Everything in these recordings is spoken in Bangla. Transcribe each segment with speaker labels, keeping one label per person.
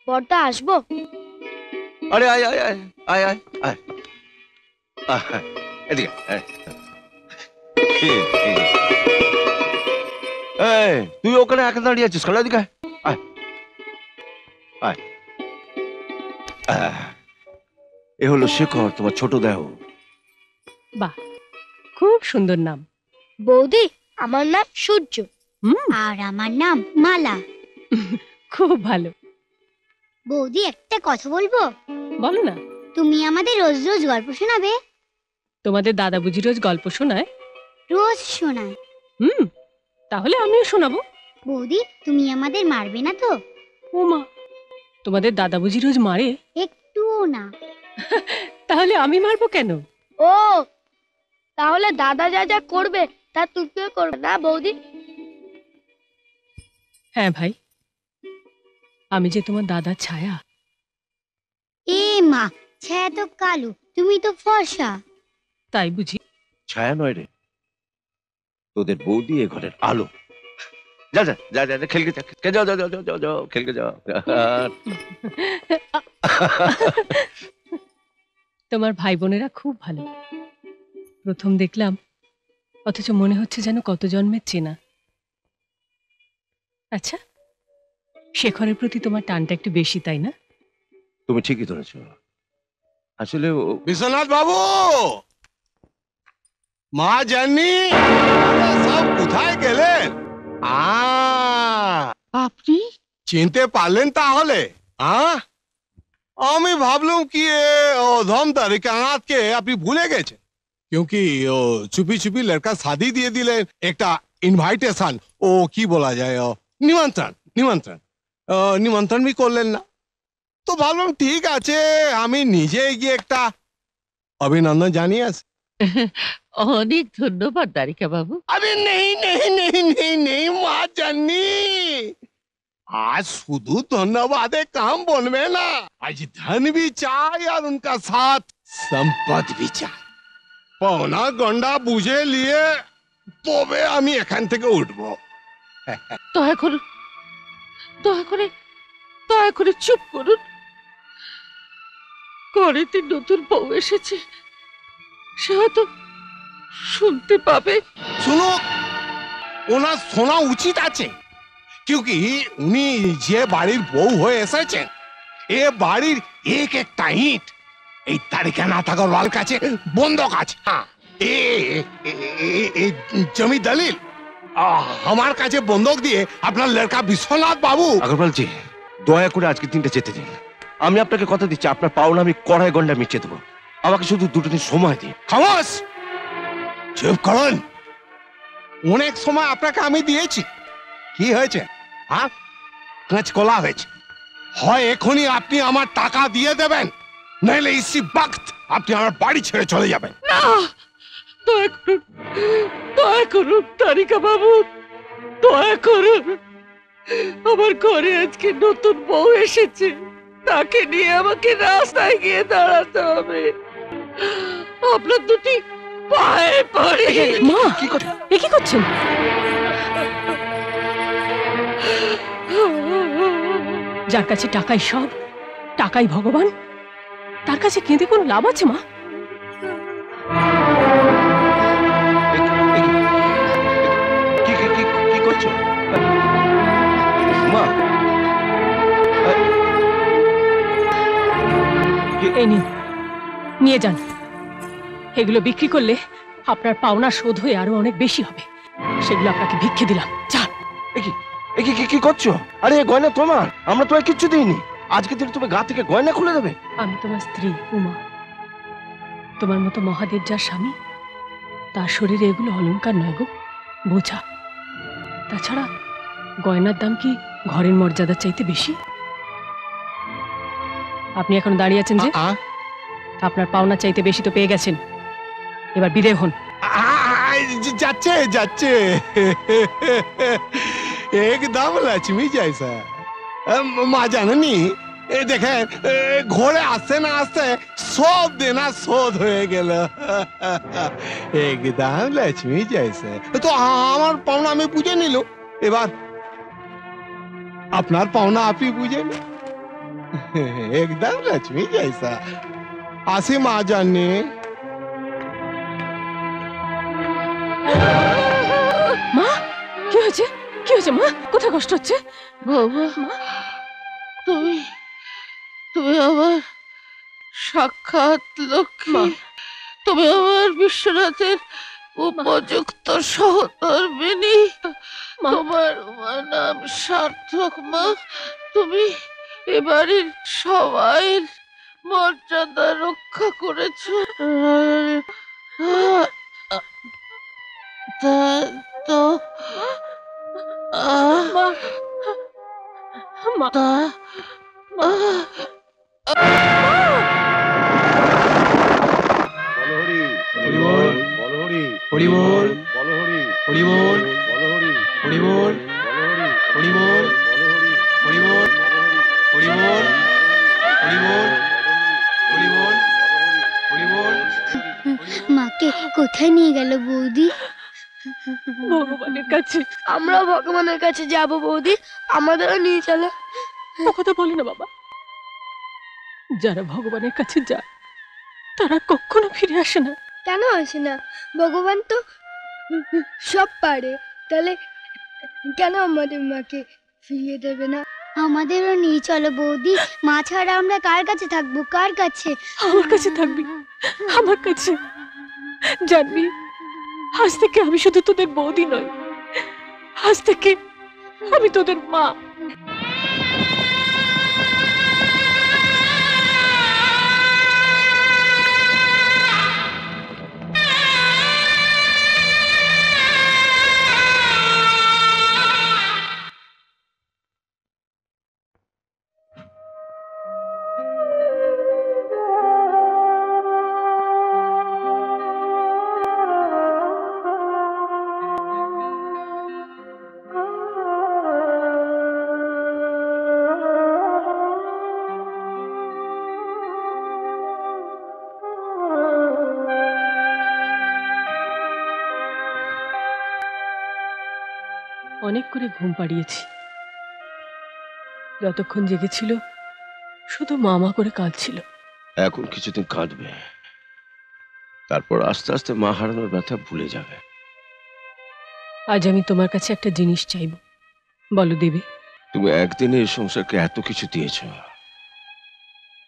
Speaker 1: বড়দা আসবো?
Speaker 2: আরে আয় আয় আয় আয় আয় আয় আয় এদিকে আয়। এই তুই ওখানে একা দাঁড়িয়ে আছিস কেন? এদিকে আয় আয়। এ হলো শেখর, তোমার ছোট দেহ।
Speaker 3: বাহ, খুব সুন্দর নাম।
Speaker 1: বৌদি, আমার নাম সূর্য।
Speaker 4: আর আমার নাম মালা।
Speaker 3: খুব ভালো।
Speaker 4: বৌদি, একটা কথা বলবো?
Speaker 3: বলো না।
Speaker 4: তুমি আমাদের রোজ রোজ গল্প শোনাবে?
Speaker 3: তোমাদের দাদা বুঝি রোজ গল্প শোনায়?
Speaker 4: রোজ শোনায়।
Speaker 3: তাহলে আমিও শোনাবো।
Speaker 4: বৌদি, তুমি আমাদের মারবে না তো?
Speaker 3: ও মা, তোমাদের দাদা বুঝি রোজ মারে?
Speaker 4: একটুও না।
Speaker 3: তাহলে আমি মারবো কেন?
Speaker 1: ও, তাহলে দাদা যা যা করবে তা তুমিও করবে না বৌদি?
Speaker 3: হ্যাঁ ভাই, আমি যে তোমার দাদার ছায়া।
Speaker 4: এ মা, ছায়া তো কালো, তুমি তো ফর্সা।
Speaker 3: তাই বুঝি?
Speaker 2: ছায়া নয় রে, তোদের বৌদি এ ঘরের আলো। যা যা যা যা খেলকে যা, যাও যাও যাও যাও যাও খেলকে যাও।
Speaker 3: তোমার ভাই বোনেরা খুব ভালো। প্রথম দেখলাম, অথচ মনে হচ্ছে যেন কত জন্মের চেনা। আচ্ছা, শেখরের প্রতি তোমার টানটা একটু বেশি, তাই না?
Speaker 2: তুমি ঠিকই ধরেছ। আসলে
Speaker 5: বিশ্বনাথ বাবু, মা জানি সব কোথায় গেলেন?
Speaker 6: আপনি
Speaker 5: চিনতে পারলেন তাহলে? আমি ভাবলাম কি অধম তারিকানাথ के আপনি ভুলে গেছেন, क्योंकि चुपी चुपी लड़का शादी दिए दिले একটা ইনভাইটেশন, ও কি বলা যায়, নিমন্ত্রণ নিমন্ত্রণ নিমন্ত্রণ भी করলেন না। তো ভাবলাম ঠিক আছে, আমি নিজে গিয়ে একটা অভিনন্দন জানিয়ে আসি।
Speaker 6: অনেক ধন্যবাদ দারিকা বাবু।
Speaker 5: अरे नहीं नहीं नहीं नहीं नहीं माँ जानी, आज শুধু ধন্যবাদে কাম বনবে না, আজ ধন भी চাই আর उनका साथ সম্পদ भी চাই। পাওনা গন্ডা বুঝে নিয়ে তবে আমি এখান থেকে উঠবো।
Speaker 6: দয়া করুন, দয়া করে, দয়া করে চুপ করুন। ঘরেতে নতুন বউ এসেছে, সে হয়তো শুনতে পাবে।
Speaker 5: শুনো, ওনার শোনা উচিত আছে, क्योंकि উনি যে বাড়ির বউ হয়ে এসেছেন, এ বাড়ির এক একটা ইট এই তারিকানাথ আগরওয়াল কাছে বন্ধক আছে। জমি দলিল আমার কাছে বন্ধক দিয়ে আপনার লড়কা বিশ্বনাথ বাবু।
Speaker 2: আগরওয়াল জি, দয়া করে আজকে দিনটা যেতে দিন। আমি আপনাকে কথা দিচ্ছি, আপনার পাওনা আমি কড়াই গন্ডা মিটিয়ে দেবো। আমাকে শুধু দুটো দিন সময় দিন।
Speaker 5: খামোশ, চুপ করুন। অনেক সময় আপনাকে আমি দিয়েছি, কি হয়েছে? কাঁচ কলা হয়েছে। হয় এখনই আপনি আমার টাকা দিয়ে দেবেন, নইলে ইসি বক্ত আপনি আমার বাড়ি ছেড়ে চলে যাবেন।
Speaker 6: না, দয়া করুন, দয়া করুন তারিকা বাবু, দয়া করুন। আমার ঘরে আজকে নতুন বউ এসেছে, তাকে নিয়ে আমাকে রাস্তায় গিয়ে দাঁড়াতে হবে। আপনার দুটি পায়ে পড়ে।
Speaker 3: মা, কি করছেন? যার কাছে টাকাই সব, টাকাই ভগবান, তার কাছে কেঁদে কোনো লাভ আছে মা?
Speaker 2: কি করছো মা?
Speaker 3: এই নিন, নিয়ে যান। এগুলো বিক্রি করলে আপনার পাওনা শোধ হয়ে আরো অনেক বেশি হবে। সেগুলো আপনাকে ভিক্ষে দিলাম, যান।
Speaker 2: কি করছো? আরে গয়না তোমার, আমরা তো আর কিচ্ছু দিইনি। আজকে দিন তুমি গা থেকে গয়না খুলে দেবে?
Speaker 3: আমি তোমার স্ত্রী উমা। তোমার মতো মহাদেব যার স্বামী, তার শরীরে এগুলো অলংকার নয় গো, বোঝা। তাছাড়া গয়নার দাম কি ঘরের মর্যাদার চাইতে বেশি? আপনি এখন দাঁড়িয়ে আছেন যে, আপনার পাওনা চাইতে বেশি তো পেয়ে গেছেন, এবার বিদেয় হন।
Speaker 5: যাচ্ছে যাচ্ছে, একদম লক্ষ্মী জैसा। মা জানেনি, দেখেন ঘরে আসতে না আসতে সব দেনা শোধ হয়ে গেল, একদম লক্ষ্মী জैसा। তো আমার পাওনা আমি বুঝে নিল, এবার আপনার পাওনা আপনি বুঝে নিন। एकदम लक्ष्मी जैसा। आसिम आ जाने।
Speaker 3: মা কি হয়েছে কি হয়েছে মা কোথায় কষ্ট হচ্ছে
Speaker 6: বাবা তুমি তুমি আমার সাক্ষাৎ লক্ষ্মী, তুমি আমার বিশ্বনাথের উপযুক্ত সহধর্মিণী, তোমার নাম সার্থক মা। তুমি এবারের সবাইয়ের মর্যাদা রক্ষা করেছো। তো
Speaker 4: মাকে কোথায় নিয়ে গেল বৌদি?
Speaker 3: ভগবানের কাছে।
Speaker 1: আমরাও ভগবানের কাছে যাব বৌদি, আমাদেরও নিয়ে চলো।
Speaker 3: ও কথা বলে না বাবা, যারা ভগবানের কাছে যায় তারা কখনো ফিরে আসে না।
Speaker 1: কেন আসে না? ভগবান তো সব পারে, তাহলে কেন আমাদের মাকে ফিরিয়ে দেবে না?
Speaker 4: আমাদেরও নিয়ে চলো বৌদি, মা ছাড়া আমরা কার কাছে থাকবো? কার কাছে?
Speaker 3: আমার কাছে থাকবি, আমার কাছে। জানবি আজ থেকে আমি শুধু তোদের বৌদি নই, আজ থেকে আমি তোদের মা। অনেক করে ঘুম পাড়িয়েছি, যতক্ষণ জেগেছিল শুধু মামা করে কাঁদছিল।
Speaker 2: এখন কিছুদিন কাঁদবে, তারপর আস্তে আস্তে মা হারানোর ব্যথা ভুলে যাবে।
Speaker 3: আজ আমি তোমার কাছে একটা জিনিস চাইব, বলো দেবে?
Speaker 2: তুমি একদিনে এই সংসারকে এত কিছু দিয়েছ,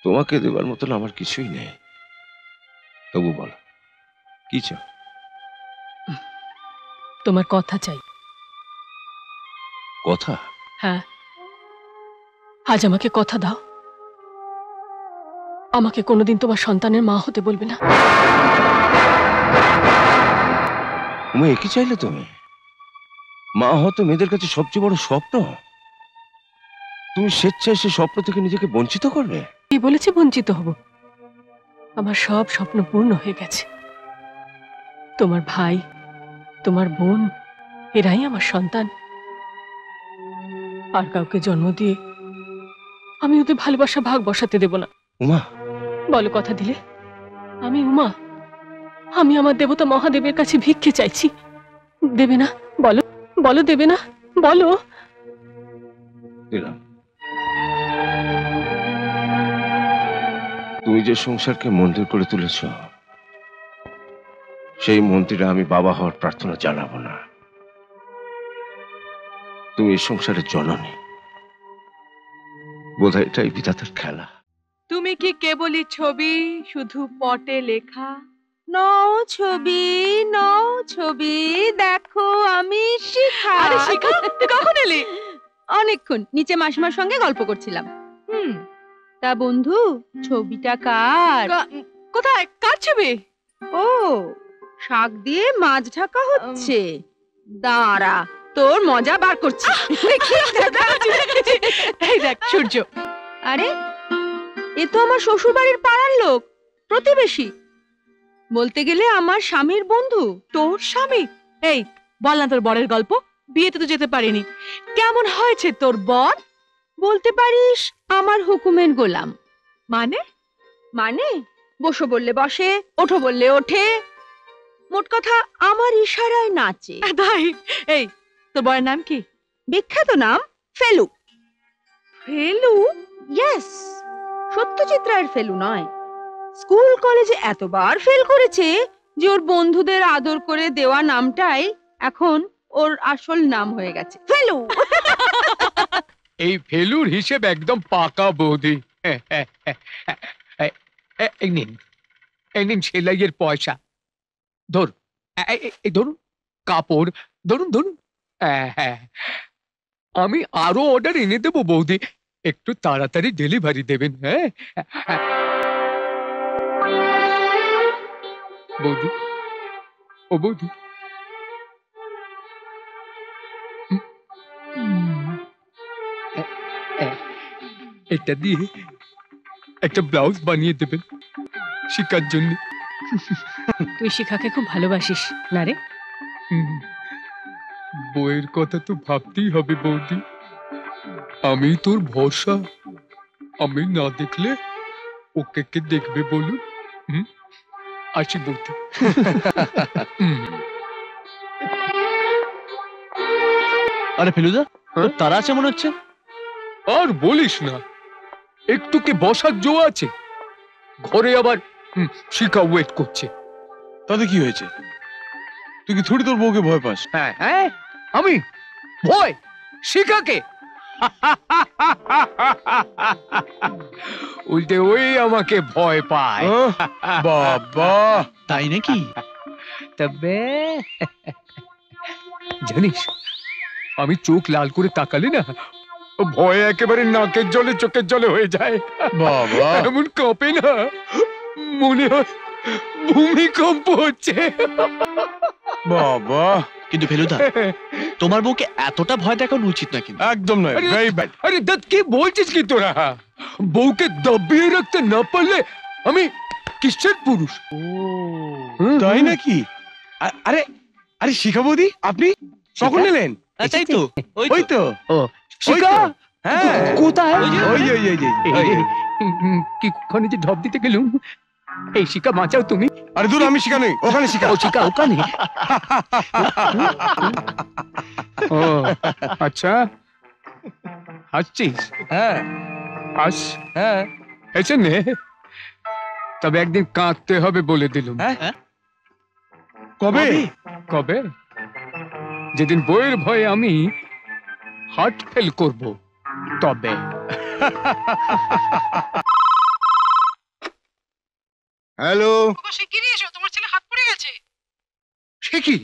Speaker 2: তোমাকে দেবার মতন আমার কিছুই নেই। তবু বলো কি চাও?
Speaker 3: তোমার কথা চাই।
Speaker 2: কথা?
Speaker 3: হ্যাঁ, আজ আমাকে কথা দাও, আমাকে কোনোদিন তোমার সন্তানের মা হতে বলবে না।
Speaker 2: তুমি একই চাইলে? তুমি মা হতো মেয়েদের কাছে সবচেয়ে বড় স্বপ্ন, তুমি স্বেচ্ছায় সে স্বপ্ন থেকে নিজেকে বঞ্চিত করবে?
Speaker 3: কি বলেছে বঞ্চিত হব? আমার সব স্বপ্ন পূর্ণ হয়ে গেছে। তোমার ভাই, তোমার বোন, এরাই আমার সন্তান। আর কাউকে জন্ম দিয়ে আমি ওদের ভালোবাসা ভাগ বসাতে দেব না।
Speaker 2: উমা,
Speaker 3: বলো কথা দিলে? আমি উমা, আমি আমার দেবতা মহাদেবের কাছে ভিক্ষে চাইছি, দেবে না? বলো বলো, দেবে না? বলো।
Speaker 2: দিলাম। তুমি যে সংসারকে মন্দির করে তুলেছ, সেই মন্দিরে আমি বাবা হওয়ার প্রার্থনা জানাবো না। তুমি এই সংসারের জননী, বোধহয় এটাই বিধাতার খেলা।
Speaker 7: তুমি কি কেবলই ছবি, শুধু পটে লেখা? নও ছবি, নও ছবি, দেখো আমি শিখা।
Speaker 6: আরে শিখা, তুই কখন এলি?
Speaker 7: অনেকক্ষণ নিচে মাসিমার সঙ্গে গল্প করছিলাম। তা বন্ধু, ছবিটা কার?
Speaker 6: কোথায়? কার ছবি?
Speaker 7: ও, শাক দিয়ে মাছ ঢাকা হচ্ছে। দাঁড়া, তোর মজা বার করছি।
Speaker 6: এই দেখ সূর্য।
Speaker 7: আরে, এ তো আমার শ্বশুর বাড়ির পাড়ার লোক, প্রতিবেশী। বলতে গেলে আমার স্বামীর বন্ধু।
Speaker 6: তোর স্বামী? এই বল না তোর বরের গল্প, বিয়েতে তো যেতে পারিনি। কেমন হয়েছে তোর বর?
Speaker 7: বলতে পারিস আমার হুকুমের গোলাম।
Speaker 6: মানে?
Speaker 7: মানে বসো বললে বসে, ওঠো বললে ওঠে, মোট কথা আমার ইশারায় নাচে।
Speaker 6: তাই? এই তোর বরের নাম কি?
Speaker 7: বিখ্যাত নাম ফেলু।
Speaker 6: ফেলু?
Speaker 7: ইয়েস, সত্যজিৎ রায়ের ফেলু নয়। স্কুল কলেজে এতবার ফেল করেছে যে ওর বন্ধুদের আদর করে দেওয়া নামটাই এখন ওর আসল নাম হয়ে গেছে, ফেলু।
Speaker 8: এই ফেলুর হিসেব একদম পাকা বৌদি। এই নিন, এই নিন সেলাইয়ের পয়সা। ধর, এই ধরুন কাপড়, ধরুন ধরুন। আমি আরো অর্ডার এনে দেবো বৌদি, একটু তাড়াতাড়ি ডেলিভারি দেবেন। হ্যাঁ বৌদি, ও বৌদি, এটা দিয়ে একটা ব্লাউজ বানিয়ে দেবেন শিখার জন্য।
Speaker 3: তুই শিখাকে খুব ভালোবাসিস না রে?
Speaker 8: বইয়ের কথা তো ভাবতেই হবে বৌদি, আমি তোর ভরসা। আমি না দেখলে ওকে কে দেখবে বলুন? আসি বৌদি।
Speaker 9: আরে ফেলুদা, তারা আছে মনে হচ্ছে।
Speaker 8: আর বলিস না, একটু কি বসার জো আছে? ঘরে আবার শিখা ওয়েট করছে।
Speaker 9: তাতে কি হয়েছে? তুই কি থোড়ি তোর বউকে ভয় পাস?
Speaker 8: হ্যাঁ, আমি ভয় শিখাকে? উল্টে ওই আমাকে ভয় পায়।
Speaker 9: বাবা, তাই নাকি?
Speaker 8: তবে জানিস, আমি চোখ লাল করে তাকালে না, ভয়ে একেবারে নাকের জলে চোখের জলে হয়ে যায়।
Speaker 9: বাবা,
Speaker 8: এমন কাঁপে না, মনে হয় ভূমিকম্প হচ্ছে।
Speaker 9: বাবা, কিন্তু ফেলুদা, তোমার বউকে এতটা ভয় দেখানো উচিত না কিন্তু। একদম নয়, ভেরি ব্যাড।
Speaker 8: আরে দত্ত, কি বলছিস কি তোরা? বউকে দবিয়ে রাখতে না পারলে আমি কিসের পুরুষ?
Speaker 9: তাই নাকি? আরে আরে শিখা বৌদি, আপনি কখন এলেন? তাই তো, ওই তো
Speaker 8: শিখা।
Speaker 9: হ্যাঁ,
Speaker 8: কোথায়?
Speaker 9: ওই
Speaker 8: কি ওখানে যে ঢপ দিতে গেলুম। এই শিখা, বাঁচাও তুমি।
Speaker 9: আরে দূর, আমি শিখা নেই, ওখানে শিখা।
Speaker 8: ও শিখা ওখানে? ও আচ্ছা, হাসছিস?
Speaker 9: হ্যাঁ
Speaker 8: হাস।
Speaker 9: হ্যাঁ,
Speaker 8: এসে নে, তবে একদিন কাঁদতে হবে বলে দিলুম।
Speaker 9: হ্যাঁ, কবে?
Speaker 8: কবে? যেদিন বইয়ের ভয়ে আমি হার্ট ফেল করব, তবে।
Speaker 5: হ্যালো,
Speaker 6: শিগগিরই এসো, তোমার ছেলে হাত পড়ে গেছে।
Speaker 5: সে কি?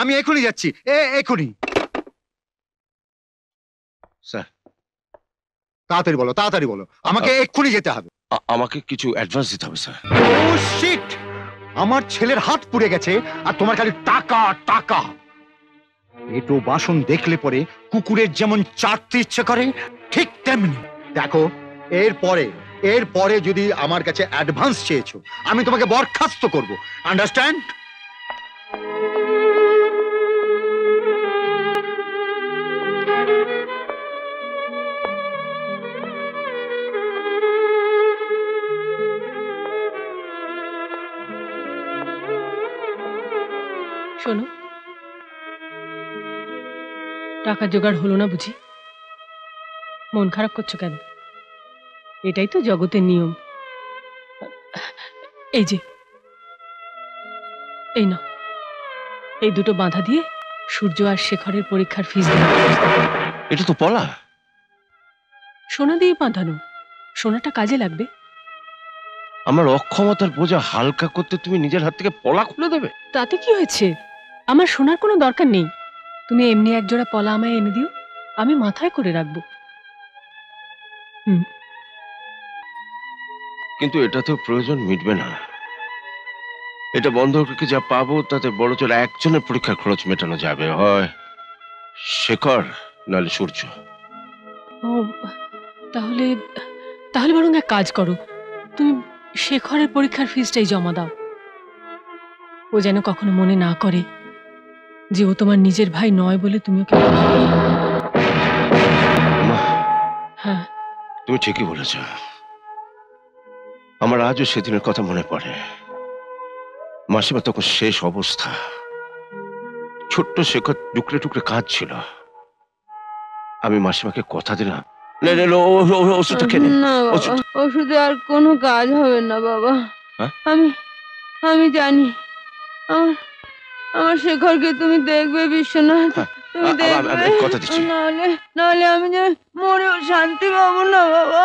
Speaker 5: আমি এখনই যাচ্ছি, এখনই।
Speaker 2: স্যার,
Speaker 5: তাড়াতাড়ি বলো, তাড়াতাড়ি বলো, আমাকে এক্ষুনি যেতে হবে।
Speaker 2: আমাকে কিছু অ্যাডভান্স দিতে হবে স্যার।
Speaker 5: ও শিট! আমার ছেলের হাত পুড়ে গেছে আর তোমার খালি টাকা টাকা। এটো বাসন দেখলে পরে কুকুরের যেমন চাটতে ইচ্ছে করে, ঠিক তেমনি। দেখো, এরপরে যদি আমার কাছে অ্যাডভান্স চেয়েছো, আমি তোমাকে বরখাস্ত করব। আন্ডারস্ট্যান্ড?
Speaker 3: শোনো, টাকা জোগাড় হলো না বুঝি? মন খারাপ করছো কেন? এটাই তো জগতের নিয়ম। এই যে, এই না, এই দুটো বাঁধা দিয়ে সূর্য আর শেখরের পরীক্ষার ফিস দেওয়া।
Speaker 2: এটা তো পলা।
Speaker 3: সোনা দিয়ে বাঁধানো, সোনাটা কাজে লাগবে।
Speaker 2: আমার অক্ষমতার বোঝা হালকা করতে তুমি নিজের হাত থেকে পলা খুলে দেবে?
Speaker 3: তাতে কি হয়েছে? আমার সোনার কোনো দরকার নেই। তুমি এমনি একজোড়া পলা আমায় এনে দিও, আমি মাথায় করে রাখবো।
Speaker 2: কিন্তু এটাতেও প্রয়োজন মিটবে না। এটা বন্ধ রেখে যা পাবো তাতে বড় জোর একজনের পরীক্ষার খরচ মেটানো যাবে, হয় শেখর নাহলে সূর্য।
Speaker 3: ও, তাহলে তাহলে বরং এক কাজ করো, তুমি শেখরের পরীক্ষার ফিসটাই জমা দাও। ও যেন কখনো মনে না করে যে ও তোমার নিজের ভাই নয় বলে তুমি ওকে। হ্যাঁ,
Speaker 2: তুমি ঠিকই বলেছ। আমার আজও সেদিনের কথা মনে পড়ে। মাসিমা তখন শেষ অবস্থা, ছোট্ট শেখর টুকরে টুকরে কাঁদছিল। আমি মাসিমাকে কথা দিলাম নে নে ওষুধটা খেয়ে নে।
Speaker 7: না বাবা,
Speaker 2: ওষুধ।
Speaker 7: ওষুধে আর কোনো কাজ হবে না বাবা।
Speaker 2: হ্যাঁ?
Speaker 7: আমি জানি আমার আমার শেখরকে তুমি দেখবে বিশ্বনাথ,
Speaker 2: হ্যাঁ,
Speaker 7: তুমি দেখবে।
Speaker 2: আমি কথা দিচ্ছি।
Speaker 7: নাহলে আমি যে মরেও শান্তি পাবো না বাবা।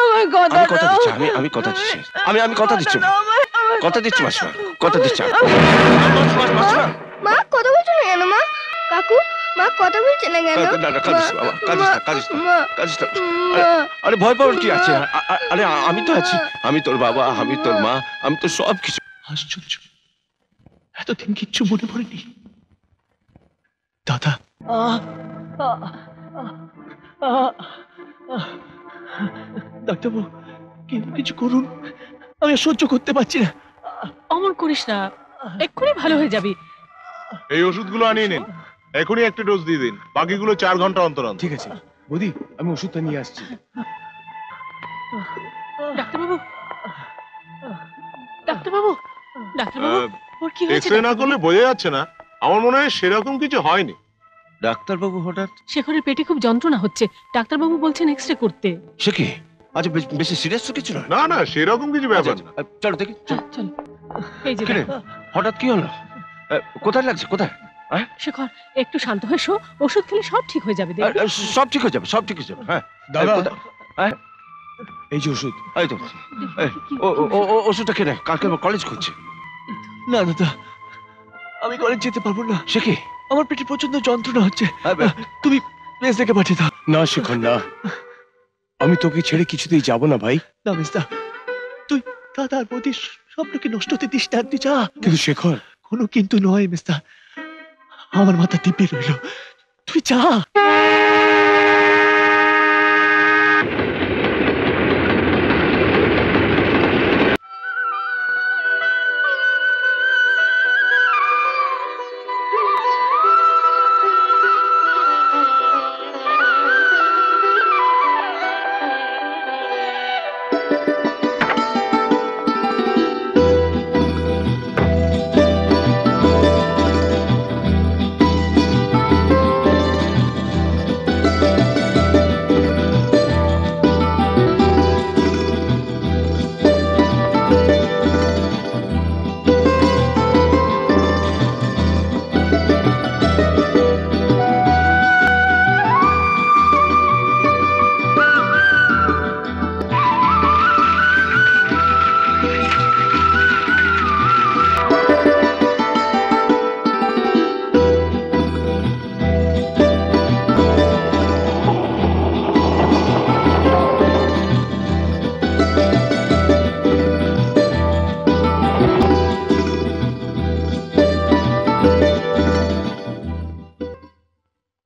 Speaker 7: আমার কথা
Speaker 2: আমি কথা
Speaker 7: দাও।
Speaker 2: দিচ্ছি, আমি কথা দিচ্ছি, আমি কথা দিচ্ছি,
Speaker 7: দাও আমায়, আমার
Speaker 2: কথা দিচ্ছি মাসিমা, কথা দিচ্ছি। মাসিমা,
Speaker 1: মা কথা বলছো না কেন মা? কাকু মা কথা বলছে না কেন?
Speaker 2: না কাঁদিস না বাবা, কাঁদিস না।
Speaker 1: মা,
Speaker 2: আরে ভয় পাওয়ার কি আছে? আরে আমি তো আছি, আমি তোর বাবা, আমি তোর মা, আমি তো সব কিছু।
Speaker 10: আশ্চর্য, এতদিন কিচ্ছু মনে পড়েনি। দাদা, ডাক্তারবাবু কিছু করুন, আমি আর সহ্য করতে পারছি না।
Speaker 3: অমন করিস না, এক্ষুনি ভালো হয়ে যাবি।
Speaker 11: এই ওষুধগুলো আনিয়ে নিন, এখনই একটা ডোজ দিয়ে দিন, বাকিগুলো 4 ঘন্টা অন্তর অন্তর।
Speaker 9: ঠিক আছে বৌদি, আমি ওষুধটা নিয়ে আসছি।
Speaker 3: ডাক্তারবাবু, ডাক্তারবাবু, ডাক্তারবাবু, ওর কি হয়েছে?
Speaker 11: এক্সরে না করলে বোঝা যাচ্ছে না, আমার মনে হয় সেরকম কিছু হয়নি।
Speaker 2: ডাক্তারবাবু হঠাৎ?
Speaker 3: শেখরের পেটে খুব যন্ত্রণা হচ্ছে, ডাক্তারবাবু বলছেন এক্সরে করতে।
Speaker 2: সে কি? আচ্ছা বেশি সিরিয়াস তো কিছু
Speaker 11: না না সেরকম কিছু ব্যাপার না।
Speaker 2: চলো দেখি।
Speaker 3: চল, এই যে
Speaker 2: কিরে, হঠাৎ কি হলো? কোথায় লাগছে, কোথায়?
Speaker 3: শেখর, একটু শান্ত হয়ে শো, ওষুধ খেলে সব ঠিক হয়ে যাবে।
Speaker 2: সব ঠিক হয়ে যাবে, সব ঠিক হয়ে যাবে। হ্যাঁ
Speaker 9: দাদা, এই যে ওষুধ।
Speaker 2: এই তো ওষুধটা খেয়ে নেয়, কালকে কলেজ করছে।
Speaker 10: না দাদা, আমি কলেজ যেতে পারবো না।
Speaker 2: সে কি?
Speaker 10: আমার পেটে প্রচন্ড যন্ত্রণা হচ্ছে, তুমি মেস থেকে পাঠিয়ে দাও।
Speaker 9: না শেখর না, আমি তোকে ছেড়ে কিছুতেই যাব না ভাই।
Speaker 10: না মেসদা, তুই দাদা আর বৌদির স্বপ্নকে নষ্ট হতে দিস না, তুই যা।
Speaker 9: কিন্তু শেখর,
Speaker 10: কোনো কিন্তু নয় মেসদা, আমার মাথা দিব্যি রইল, তুই যা।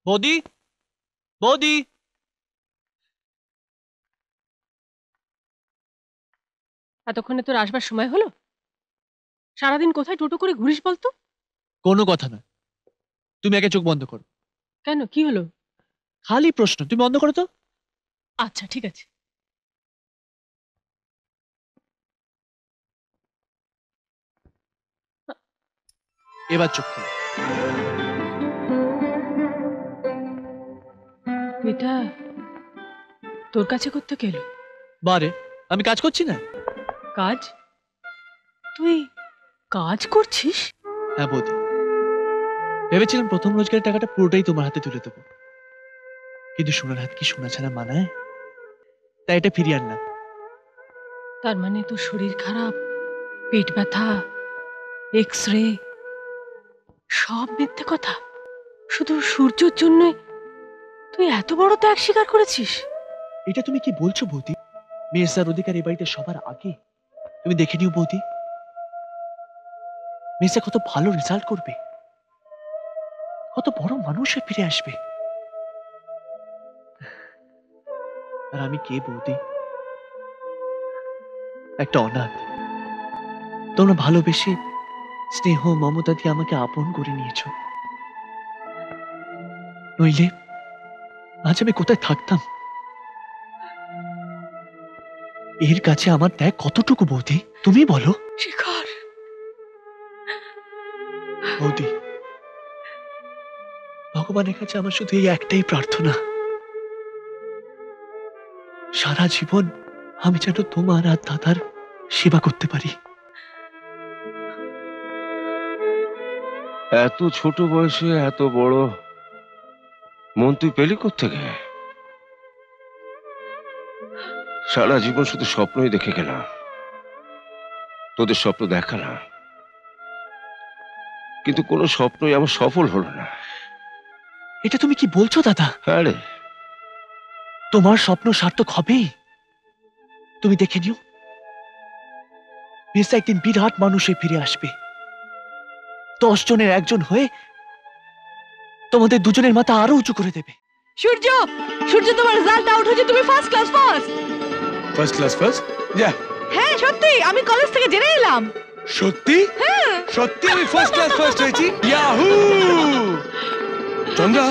Speaker 12: বৌদি, বৌদি,
Speaker 3: এতক্ষণে তোর আসবার সময় হলো? সারাদিন কোথায় টোটো করে ঘুরিস বলতো?
Speaker 12: কোনো কথা না, তুমি আগে চোখ বন্ধ করো।
Speaker 3: কেন, কি হলো?
Speaker 12: খালি প্রশ্ন, তুমি বন্ধ করো তো।
Speaker 3: আচ্ছা ঠিক আছে।
Speaker 12: এবার চোখ খোলো।
Speaker 3: এটা তোর কাছে করতে গেল?
Speaker 12: বারে, আমি কাজ করছি না?
Speaker 3: কাজ? তুই কাজ করছিস?
Speaker 12: হ্যাঁ বৌদি, ভেবেছিলাম প্রথম রোজগারের টাকাটা পুরোটাই তোমার হাতে তুলে দেবো, কিন্তু সোনার হাত কি সোনা ছাড়া মানায়? তাই এটা ফিরিয়ে আনলাম।
Speaker 3: তার মানে তোর শরীর খারাপ, পেট ব্যথা, এক্সরে, সব মিথ্যে কথা? শুধু সূর্যর জন্য তুই এত বড় ত্যাগ স্বীকার করেছিস?
Speaker 12: এটা তুমি কি বলছো বৌদি? মির্জার অধিকার এই বাড়িতে সবার আগে। তুমি দেখে নিও বৌদি, মির্জা কত ভালো রেজাল্ট করবে, কত বড় মানুষ হয়ে ফিরে আসবে। আর আমি কে বৌদি? একটা অনাথ। তোমরা ভালোবেসে স্নেহ মমতা দিয়ে আমাকে আপন করে নিয়েছো, নইলে আজ আমি কোথায় থাকতাম? এর কাছে আমার ত্যাগ কতটুকু বৌদি, তুমি বলো।
Speaker 3: শেখর,
Speaker 12: বৌদি, ভগবানের কাছে আমার শুধু এই একটাই প্রার্থনা, সারা জীবন আমি যেন তোমার আর দাদার সেবা করতে পারি।
Speaker 2: এত ছোট বয়সে এত বড় মন তুই পেলি কোত্থেকে? সারা জীবন শুধু স্বপ্নই দেখে গেলাম, তোদের স্বপ্ন দেখা না, কিন্তু কোনো স্বপ্নই আমার সফল হলো না।
Speaker 12: এটা তুমি কি বলছো দাদা?
Speaker 2: আরে
Speaker 12: তোমার স্বপ্ন সার্থক হবেই। তুমি দেখে নিও, বেশ একদিন বিরাট মানুষে ফিরে আসবে, 10 জনের একজন হয়ে তোমাদের দুজনের মাথা আরো উঁচু করে দেবে।
Speaker 7: সূর্য, সূর্য তোমার রেজাল্ট আউট হয়েছে, তুমি first class first.
Speaker 9: First class first? যা।
Speaker 7: হ্যাঁ সত্যি, আমি কলেজ থেকে জেনে এলাম।
Speaker 9: সত্যি?
Speaker 7: হ্যাঁ
Speaker 9: সত্যি আমি ফার্স্ট ক্লাস ফার্স্ট হয়েছি? ইয়াহু! চন্দ্রা,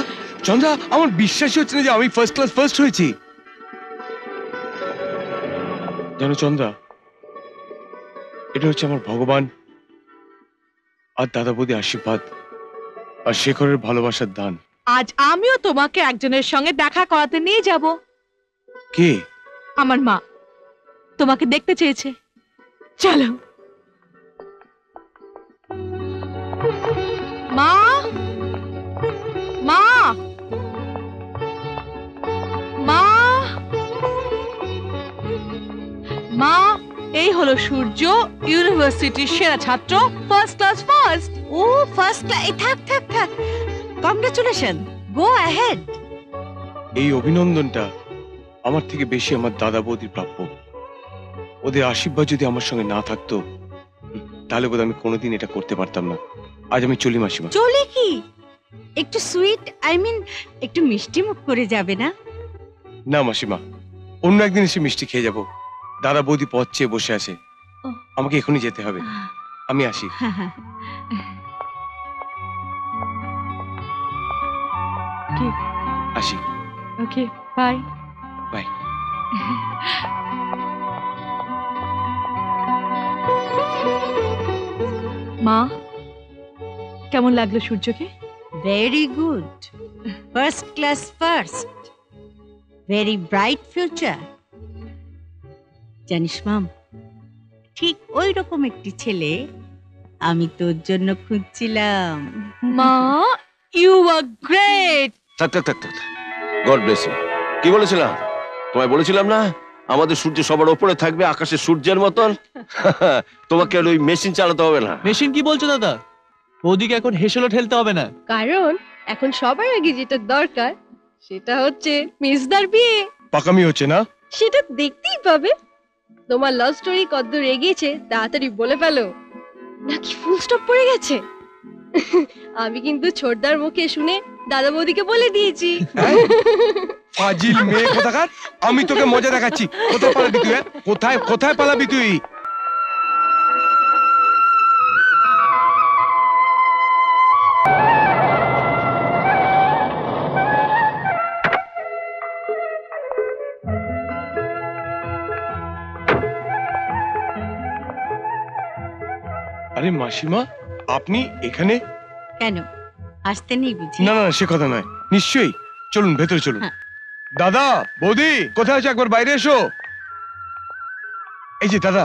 Speaker 9: চন্দ্রা, আমার বিশ্বাসই হচ্ছে না যে আমি ফার্স্ট ক্লাস ফার্স্ট হয়েছি। জানো চন্দ্রা, এটা হচ্ছে আমার ভগবান আর দাদা বৌদি আশীর্বাদ আর শেখরের ভালোবাসার দান।
Speaker 7: আজ আমিও তোমাকে একজনের সঙ্গে দেখা করাতে নিয়ে যাব।
Speaker 9: কে?
Speaker 7: আমার মা তোমাকে দেখতে চেয়েছে, চলো। মা, মা, মা, মা, এই হলো সূর্য, ইউনিভার্সিটির সেরা ছাত্র, ফার্স্ট ক্লাস ফার্স্ট।
Speaker 13: ও ফার্স্ট ক্লাস, থাক থাক থাক, কংগ্রাচুলেশন, গো অ্যাহেড।
Speaker 9: এই অভিনন্দনটা আমার থেকে বেশি আমার দাদা বৌদির প্রাপ্য। ওদের আশীর্বাদ যদি আমার সঙ্গে না থাকতো তাহলে বোধ আমি কোনোদিন এটা করতে পারতাম না। আজ আমি চলি মাসিমা।
Speaker 13: চলে কি? একটু সুইট, আই মিন একটু মিষ্টি মুখ করে যাবে না?
Speaker 9: না মাসিমা, অন্য একদিন এসে মিষ্টি খেয়ে যাব। দাদা বৌদি পথ চেয়ে বসে আছে, আমাকে এখনই যেতে হবে। আমি আসি। আসি।
Speaker 7: ওকে, বাই
Speaker 9: বাই।
Speaker 7: মা, কেমন লাগলো সূর্যকে?
Speaker 13: Very good, first class first, very bright future. জানিস মাম, ঠিক ওই রকম একটি ছেলে আমি তোর জন্য খুঁজছিলাম।
Speaker 7: মা, ইউ আর গ্রেট।
Speaker 2: থাক থাক থাক থাক, গড ব্লেস ইউ। কি বলেছিলাম তোমায়? বলেছিলাম না আমাদের সূর্য সবার উপরে থাকবে, আকাশের সূর্যের মতন। তোমাকে আর ওই মেশিন চালাতে হবে না।
Speaker 12: মেশিন কি বলছো দাদা? বৌদিকে এখন হেসেলো ঠেলতে হবে না,
Speaker 1: কারণ এখন সবার আগে যেটা দরকার সেটা হচ্ছে মিসদার বিয়ে।
Speaker 9: পাকামি হচ্ছে না?
Speaker 1: সেটা দেখতেই পাবে। তোমার লাভ স্টোরি কতদূর এগিয়েছে তাড়াতাড়ি বলে ফেলো, নাকি ফুল স্টপ পড়ে গেছে? আমি কিন্তু ছোটদার মুখে শুনে দাদা বৌদিকে বলে দিয়েছি।
Speaker 9: ফাজিল মেয়ে কোথাকার! আমি তোকে মজা দেখাচ্ছি। কোথায় পালাবি তুই? কোথায় কোথায় পালাবি তুই? আরে মাসিমা, আপনি এখানে?
Speaker 13: কেন, আসতে নেই বুঝি?
Speaker 9: না না, সে কথা নয়, নিশ্চয়ই। চলুন ভেতরে চলুন। দাদা বৌদি কোথায় আছে, একবার বাইরে এসো। এই যে দাদা,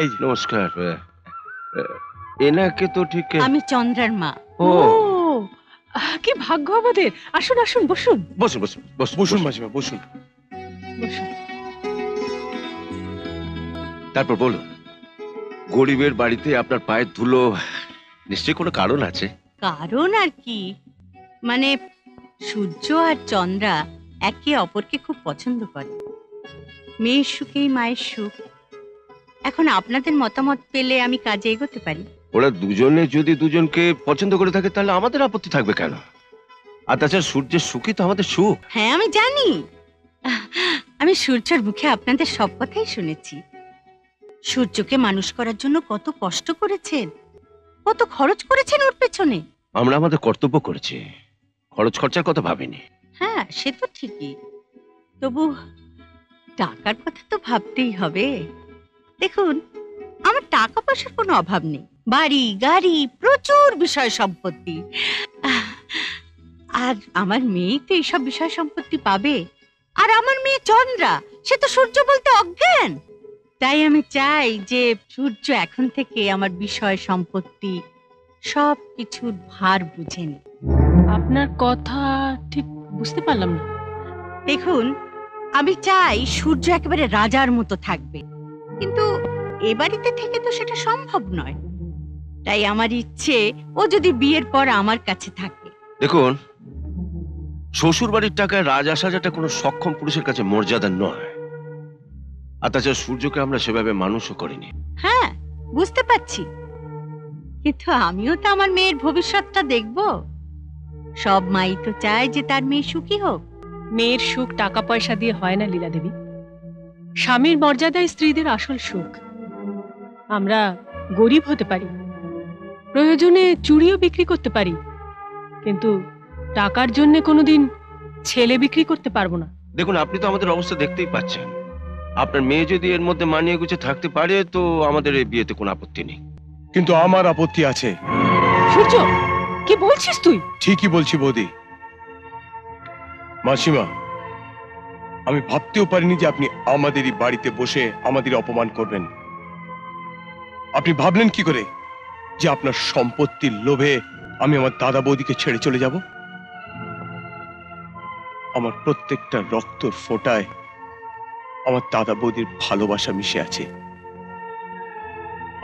Speaker 9: এই যে।
Speaker 2: নমস্কার। এনাকে তো ঠিক।
Speaker 13: আমি চন্দ্রার মা।
Speaker 2: ও,
Speaker 7: কি ভাগ্য আমাদের। আসুন আসুন, বসুন
Speaker 2: বসুন বসুন বসুন
Speaker 9: বসুন মাসিমা, বসুন।
Speaker 7: বসুন।
Speaker 2: তারপর বলুন, গরিবের বাড়িতে আপনার পায়ের ধুলো, নিশ্চয়ই কোনো কারণ আছে?
Speaker 13: কারণ আর কি, মানে সূর্য আর চন্দ্রা একে অপরকে খুব পছন্দ করে। মেয়ের সুখেই মায়ের সুখ। এখন আপনাদের মতামত পেলে আমি কাজে এগোতে পারি।
Speaker 2: ওরা দুজনে যদি দুজনকে পছন্দ করে থাকে তাহলে আমাদের আপত্তি থাকবে কেন? আর তাছাড়া সূর্যের সুখই তো আমাদের সুখ।
Speaker 13: হ্যাঁ আমি জানি, আমি সূর্যের মুখে আপনাদের সব কথাই শুনেছি। সূর্যকে মানুষ করার জন্য কত কষ্ট করেছেন, কত খরচ করেছেন ওর পেছনে।
Speaker 2: আমরা আমাদের কর্তব্য করেছি, খরচ খরচার কথা ভাবিনি।
Speaker 13: হ্যাঁ সে তো ঠিকই, তবু টাকার কথা তো ভাবতেই হবে। দেখুন, আমার টাকা পয়সার কোনো অভাব নেই, বাড়ি গাড়ি প্রচুর বিষয় সম্পত্তি। আর আমার মেয়ে তো এইসব বিষয় সম্পত্তি পাবে, আর আমার মেয়ে চন্দ্রা, সে তো সূর্য বলতে অজ্ঞান। তাই আমি চাই যে সূর্য এখন থেকে আমার বিষয় সম্পত্তি সব কিছুর ভার বুঝে নি।
Speaker 3: আপনার কথা ঠিক বুঝতে পারলাম না।
Speaker 13: দেখুন, আমি চাই সূর্য একেবারে রাজার মতো থাকবে, কিন্তু এ বাড়িতে থেকে তো সেটা সম্ভব নয়। তাই আমার ইচ্ছে ও যদি বিয়ের পর আমার কাছে থাকে।
Speaker 2: দেখুন, শ্বশুর বাড়ির টাকায় রাজা সাজাটা কোনো সক্ষম পুরুষের কাছে মর্যাদা নয়। আর তাছাড়া সূর্যকে আমরা সেভাবে মানুষও করিনি।
Speaker 13: হ্যাঁ, বুঝতে পারছি, কিন্তু আমিও তো আমার মেয়ের ভবিষ্যৎটা দেখব। সব মাই তো চায় যে তার মেয়ে সুখী হোক।
Speaker 3: মেয়ের সুখ টাকা পয়সা দিয়ে হয় না লীলা দেবী। স্বামীর মর্যাদায় স্ত্রীদের আসল সুখ। আমরা গরিব হতে পারি, প্রয়োজনে চুড়িও বিক্রি করতে পারি, কিন্তু টাকার জন্য কোনোদিন ছেলে বিক্রি করতে পারবো না।
Speaker 2: দেখুন, আপনি তো আমাদের অবস্থা দেখতেই পাচ্ছেন। আপনার মেয়ে যদি এর মধ্যে মানিয়ে গুছিয়ে থাকতে পারে তো আমাদের এই বিয়েতে কোনো আপত্তি নেই।
Speaker 9: কিন্তু আমার আপত্তি আছে।
Speaker 3: সূর্য, কি বলছিস তুই?
Speaker 9: ঠিকই বলছি বৌদি। মাসিমা, আমি ভাবতেও পারিনি যে আপনি আমাদেরই বাড়িতে বসে আমাদের অপমান করবেন। আপনি ভাবলেন কি করে যে আপনার সম্পত্তির লোভে আমি আমার দাদা বৌদিকে ছেড়ে চলে যাব? আমার প্রত্যেকটা রক্তর ফোঁটায় আমার দাদা বৌদির ভালোবাসা মিশে আছে।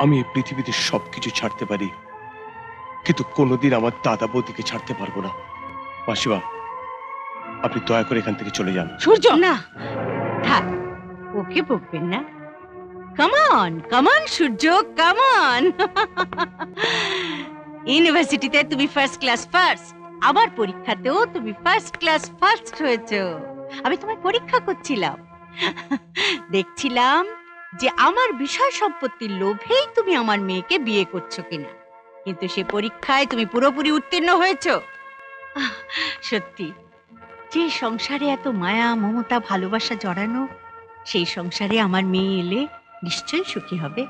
Speaker 9: আমি এই পৃথিবীতে সবকিছু ছাড়তে পারি, কিন্তু কোনোদিন আমার দাদা বৌদিকে ছাড়তে পারবো না। মাসিমা, আপনি দয়া করে এখান থেকে চলে যান।
Speaker 3: সূর্য,
Speaker 13: না থাক, ওকে বকবেন না। কামান কামান সূর্য, কামান। ইউনিভার্সিটিতে তুমি ফার্স্ট ক্লাস ফার্স্ট, আবার পরীক্ষাতেও তুমি ফার্স্ট ক্লাস ফার্স্ট হয়েছো। আমি তোমায় পরীক্ষা করছিলাম, দেখছিলাম যে আমার বিষয় সম্পত্তির লোভেই তুমি আমার মেয়েকে বিয়ে করছো কিনা। কিন্তু সে পরীক্ষায় তুমি পুরোপুরি উত্তীর্ণ হয়েছো। সত্যি, যে সংসারে এত মায়া মমতা ভালোবাসা জড়ানো, সেই সংসারে আমার মেয়ে এলে নিশ্চয়ই সুখী হবে।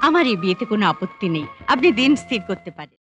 Speaker 13: আমার এই বিয়েতে কোনো আপত্তি নেই, আপনি দিন স্থির করতে পারেন।